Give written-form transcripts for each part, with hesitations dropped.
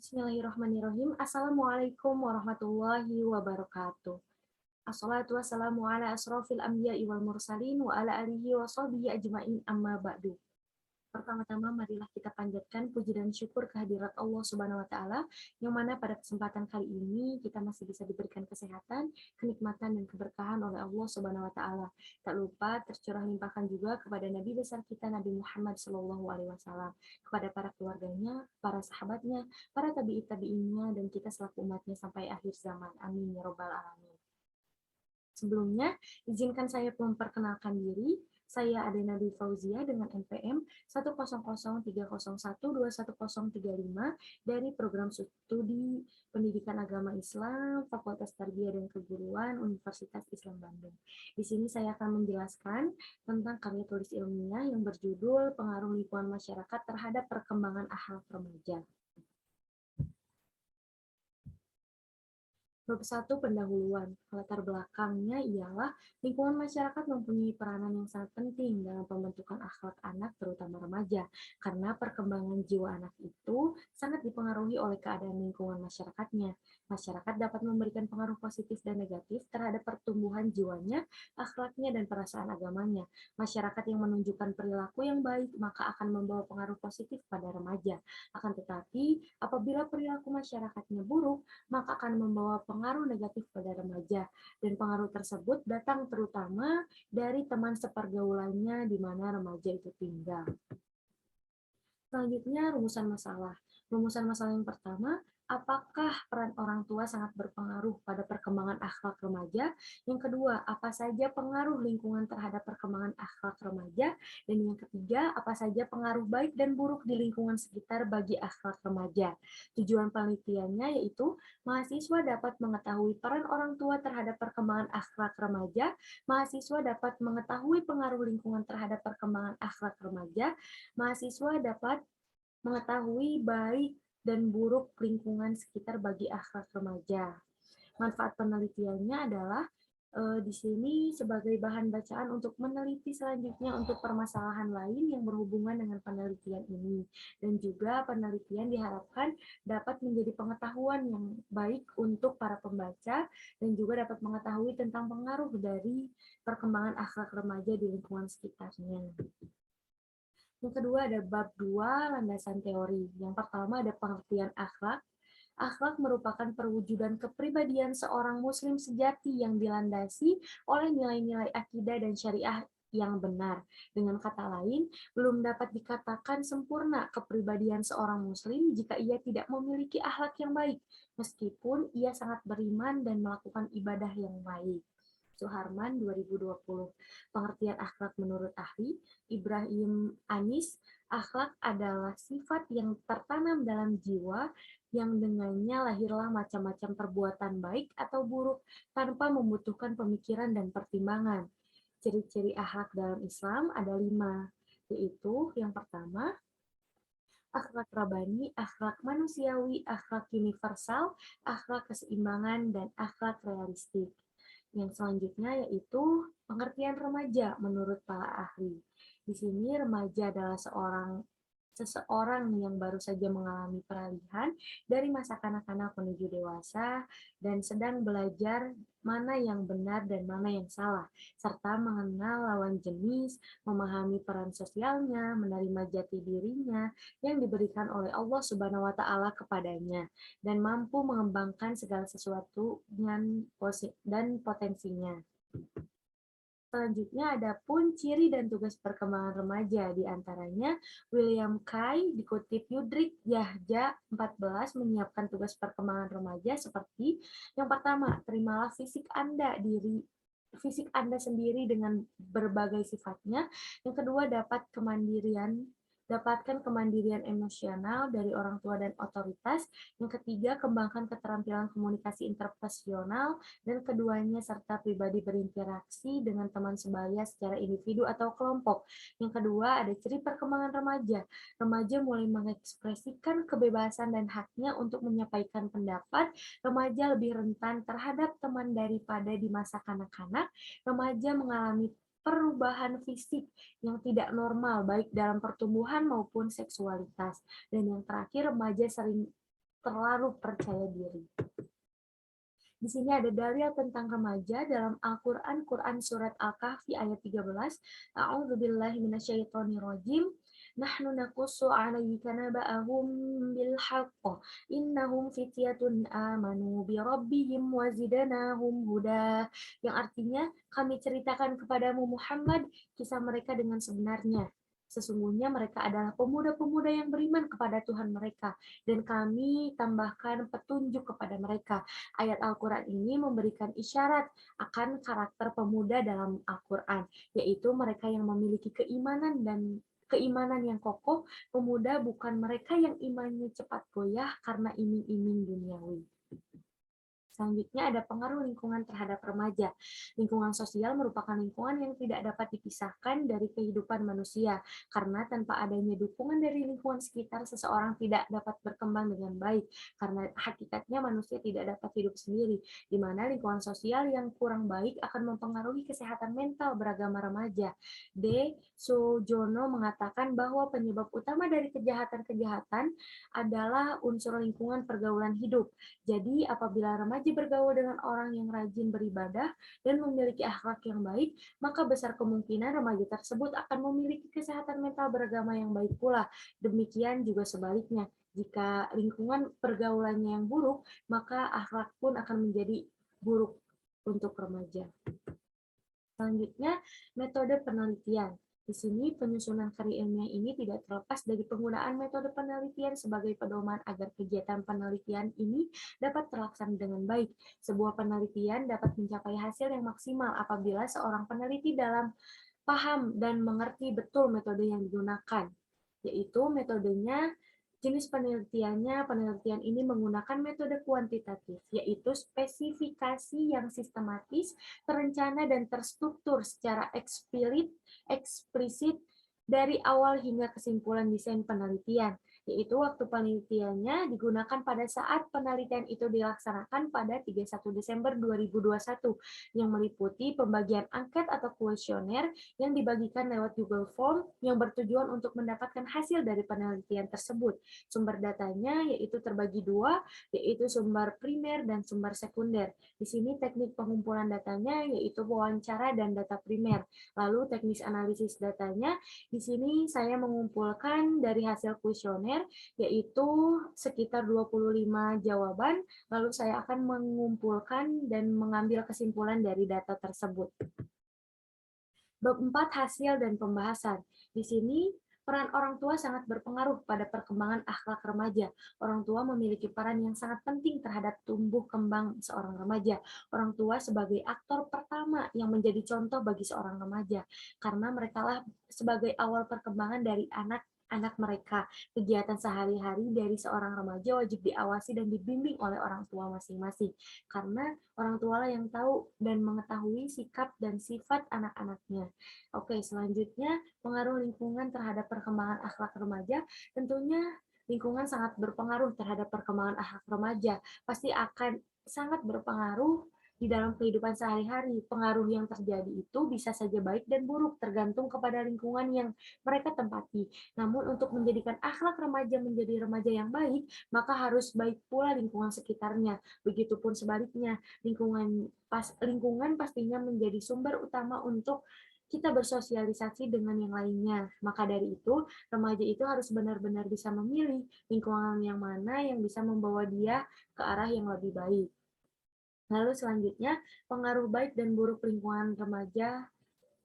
Bismillahirrahmanirrahim. Assalamualaikum warahmatullahi wabarakatuh. Assalatu wassalamu ala asrofil anbiya'i wal mursalin wa ala alihi wa sahbihi ajma'in amma ba'du. Pertama-tama marilah kita panjatkan puji dan syukur kehadirat Allah Subhanahu wa taala yang mana pada kesempatan kali ini kita masih bisa diberikan kesehatan, kenikmatan dan keberkahan oleh Allah Subhanahu wa taala. Tak lupa tercurah limpahkan juga kepada Nabi besar kita Nabi Muhammad sallallahu alaihi wasallam, kepada para keluarganya, para sahabatnya, para tabi'in-tabi'innya dan kita selaku umatnya sampai akhir zaman. Amin ya robbal alamin. Sebelumnya, izinkan saya memperkenalkan diri. Saya Adena Dwi Fauzia dengan NPM 10030121035 dari Program Studi Pendidikan Agama Islam Fakultas Tarbiyah dan Keguruan Universitas Islam Bandung. Di sini saya akan menjelaskan tentang karya tulis ilmiah yang berjudul Pengaruh Lingkungan Masyarakat Terhadap Perkembangan Akhlak Remaja. Bab 1 pendahuluan. Latar belakangnya ialah lingkungan masyarakat mempunyai peranan yang sangat penting dalam pembentukan akhlak anak, terutama remaja, karena perkembangan jiwa anak itu sangat dipengaruhi oleh keadaan lingkungan masyarakatnya. Masyarakat dapat memberikan pengaruh positif dan negatif terhadap pertumbuhan jiwanya, akhlaknya, dan perasaan agamanya. Masyarakat yang menunjukkan perilaku yang baik maka akan membawa pengaruh positif pada remaja. Akan tetapi, apabila perilaku masyarakatnya buruk, maka akan membawa pengaruh negatif pada remaja. Dan pengaruh tersebut datang terutama dari teman sepergaulannya di mana remaja itu tinggal. Selanjutnya, rumusan masalah. Rumusan masalah yang pertama, apakah peran orang tua sangat berpengaruh pada perkembangan akhlak remaja? Yang kedua, apa saja pengaruh lingkungan terhadap perkembangan akhlak remaja? Dan yang ketiga, apa saja pengaruh baik dan buruk di lingkungan sekitar bagi akhlak remaja? Tujuan penelitiannya yaitu mahasiswa dapat mengetahui peran orang tua terhadap perkembangan akhlak remaja, mahasiswa dapat mengetahui pengaruh lingkungan terhadap perkembangan akhlak remaja, mahasiswa dapat mengetahui baik dan buruk lingkungan sekitar bagi akhlak remaja. Manfaat penelitiannya adalah di sini sebagai bahan bacaan untuk meneliti selanjutnya untuk permasalahan lain yang berhubungan dengan penelitian ini. Dan juga penelitian diharapkan dapat menjadi pengetahuan yang baik untuk para pembaca dan juga dapat mengetahui tentang pengaruh dari perkembangan akhlak remaja di lingkungan sekitarnya. Yang kedua ada bab 2 landasan teori. Yang pertama ada pengertian akhlak. Akhlak merupakan perwujudan kepribadian seorang muslim sejati yang dilandasi oleh nilai-nilai akidah dan syariah yang benar. Dengan kata lain, belum dapat dikatakan sempurna kepribadian seorang muslim jika ia tidak memiliki akhlak yang baik, meskipun ia sangat beriman dan melakukan ibadah yang baik. Suharman 2020. Pengertian akhlak menurut ahli Ibrahim Anis, akhlak adalah sifat yang tertanam dalam jiwa yang dengannya lahirlah macam-macam perbuatan baik atau buruk tanpa membutuhkan pemikiran dan pertimbangan. Ciri-ciri akhlak dalam Islam ada 5, yaitu yang pertama, akhlak rabani, akhlak manusiawi, akhlak universal, akhlak keseimbangan, dan akhlak realistik. Yang selanjutnya yaitu pengertian remaja menurut para ahli. Di sini remaja adalah seseorang yang baru saja mengalami peralihan dari masa kanak-kanak menuju dewasa dan sedang belajar mana yang benar dan mana yang salah, serta mengenal lawan jenis, memahami peran sosialnya, menerima jati dirinya yang diberikan oleh Allah Subhanahu wa taala kepadanya dan mampu mengembangkan segala sesuatu dan potensinya. Selanjutnya ada pun ciri dan tugas perkembangan remaja, di antaranya William Kay dikutip Yudrik Yahja 14 menyiapkan tugas perkembangan remaja seperti yang pertama, terimalah fisik Anda sendiri dengan berbagai sifatnya. Yang kedua, dapatkan kemandirian emosional dari orang tua dan otoritas. Yang ketiga, kembangkan keterampilan komunikasi interpersonal dan keduanya serta pribadi berinteraksi dengan teman sebaya secara individu atau kelompok. Yang kedua, ada ciri perkembangan remaja. Remaja mulai mengekspresikan kebebasan dan haknya untuk menyampaikan pendapat. Remaja lebih rentan terhadap teman daripada di masa kanak-kanak. Remaja mengalami perubahan fisik yang tidak normal baik dalam pertumbuhan maupun seksualitas. Dan yang terakhir, remaja sering terlalu percaya diri. Di sini ada dalil tentang remaja dalam Al-Quran, Quran Surat Al-Kahfi ayat 13. A'udzubillahi minasyaitonirrajim. Nahnu nakussu 'alaika naba'ahum bil haqq. Innahum fityatun amanu bi rabbihim wa zidanahum huda. Yang artinya, kami ceritakan kepadamu Muhammad kisah mereka dengan sebenarnya. Sesungguhnya mereka adalah pemuda-pemuda yang beriman kepada Tuhan mereka, dan kami tambahkan petunjuk kepada mereka. Ayat Al-Quran ini memberikan isyarat akan karakter pemuda dalam Al-Quran, yaitu mereka yang memiliki keimanan yang kokoh. Pemuda bukan mereka yang imannya cepat goyah karena iming-iming duniawi. Selanjutnya ada pengaruh lingkungan terhadap remaja. Lingkungan sosial merupakan lingkungan yang tidak dapat dipisahkan dari kehidupan manusia, karena tanpa adanya dukungan dari lingkungan sekitar, seseorang tidak dapat berkembang dengan baik, karena hakikatnya manusia tidak dapat hidup sendiri, di mana lingkungan sosial yang kurang baik akan mempengaruhi kesehatan mental beragama remaja. D. Sujono mengatakan bahwa penyebab utama dari kejahatan-kejahatan adalah unsur lingkungan pergaulan hidup. Jadi, apabila remaja bergaul dengan orang yang rajin beribadah dan memiliki akhlak yang baik, maka besar kemungkinan remaja tersebut akan memiliki kesehatan mental beragama yang baik pula. Demikian juga sebaliknya. Jika lingkungan pergaulannya yang buruk, maka akhlak pun akan menjadi buruk untuk remaja. Selanjutnya, metode penelitian. Di sini penyusunan karya ilmiah ini tidak terlepas dari penggunaan metode penelitian sebagai pedoman agar kegiatan penelitian ini dapat terlaksana dengan baik. Sebuah penelitian dapat mencapai hasil yang maksimal apabila seorang peneliti dalam paham dan mengerti betul metode yang digunakan, yaitu metodenya. Jenis penelitian ini menggunakan metode kuantitatif, yaitu spesifikasi yang sistematis, terencana, dan terstruktur secara eksplisit dari awal hingga kesimpulan desain penelitian, yaitu waktu penelitiannya digunakan pada saat penelitian itu dilaksanakan pada 31 Desember 2021, yang meliputi pembagian angket atau kuesioner yang dibagikan lewat Google Form yang bertujuan untuk mendapatkan hasil dari penelitian tersebut. Sumber datanya yaitu terbagi dua, yaitu sumber primer dan sumber sekunder. Di sini teknik pengumpulan datanya yaitu wawancara dan data primer. Lalu teknis analisis datanya, di sini saya mengumpulkan dari hasil kuesioner yaitu sekitar 25 jawaban, lalu saya akan mengumpulkan dan mengambil kesimpulan dari data tersebut. Bab 4, hasil dan pembahasan. Di sini peran orang tua sangat berpengaruh pada perkembangan akhlak remaja. Orang tua memiliki peran yang sangat penting terhadap tumbuh kembang seorang remaja. Orang tua sebagai aktor pertama yang menjadi contoh bagi seorang remaja, karena merekalah sebagai awal perkembangan dari anak mereka. Kegiatan sehari-hari dari seorang remaja wajib diawasi dan dibimbing oleh orang tua masing-masing, karena orang tua lah yang tahu dan mengetahui sikap dan sifat anak-anaknya. Oke, selanjutnya pengaruh lingkungan terhadap perkembangan akhlak remaja. Tentunya lingkungan sangat berpengaruh terhadap perkembangan akhlak remaja. Pasti akan sangat berpengaruh di dalam kehidupan sehari-hari. Pengaruh yang terjadi itu bisa saja baik dan buruk, tergantung kepada lingkungan yang mereka tempati. Namun untuk menjadikan akhlak remaja menjadi remaja yang baik, maka harus baik pula lingkungan sekitarnya. Begitupun sebaliknya, lingkungan pastinya menjadi sumber utama untuk kita bersosialisasi dengan yang lainnya. Maka dari itu, remaja itu harus benar-benar bisa memilih lingkungan yang mana yang bisa membawa dia ke arah yang lebih baik. Lalu selanjutnya, pengaruh baik dan buruk lingkungan remaja,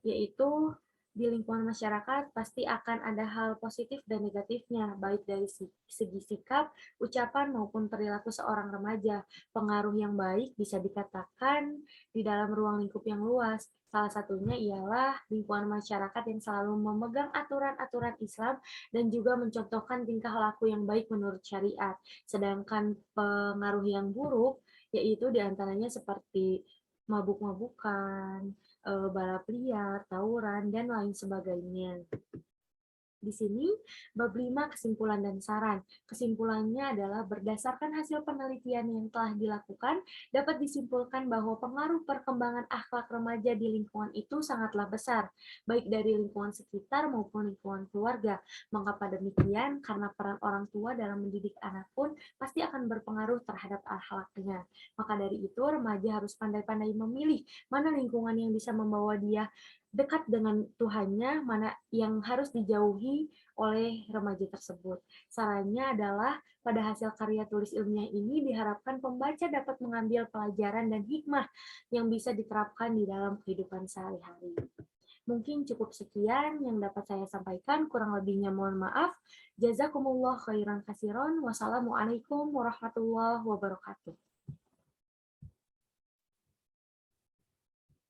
yaitu di lingkungan masyarakat pasti akan ada hal positif dan negatifnya, baik dari segi sikap, ucapan, maupun perilaku seorang remaja. Pengaruh yang baik bisa dikatakan di dalam ruang lingkup yang luas. Salah satunya ialah lingkungan masyarakat yang selalu memegang aturan-aturan Islam dan juga mencontohkan tingkah laku yang baik menurut syariat. Sedangkan pengaruh yang buruk yaitu diantaranya seperti mabuk-mabukan, balap liar, tawuran, dan lain sebagainya. Di sini, bab 5 kesimpulan dan saran. Kesimpulannya adalah berdasarkan hasil penelitian yang telah dilakukan, dapat disimpulkan bahwa pengaruh perkembangan akhlak remaja di lingkungan itu sangatlah besar, baik dari lingkungan sekitar maupun lingkungan keluarga. Mengapa demikian? Karena peran orang tua dalam mendidik anak pun pasti akan berpengaruh terhadap akhlaknya. Maka dari itu, remaja harus pandai-pandai memilih mana lingkungan yang bisa membawa dia dekat dengan Tuhannya, mana yang harus dijauhi oleh remaja tersebut. Sarannya adalah pada hasil karya tulis ilmiah ini diharapkan pembaca dapat mengambil pelajaran dan hikmah yang bisa diterapkan di dalam kehidupan sehari-hari. Mungkin cukup sekian yang dapat saya sampaikan, kurang lebihnya mohon maaf. Jazakumullah khairan kasiron. Wassalamualaikum warahmatullahi wabarakatuh.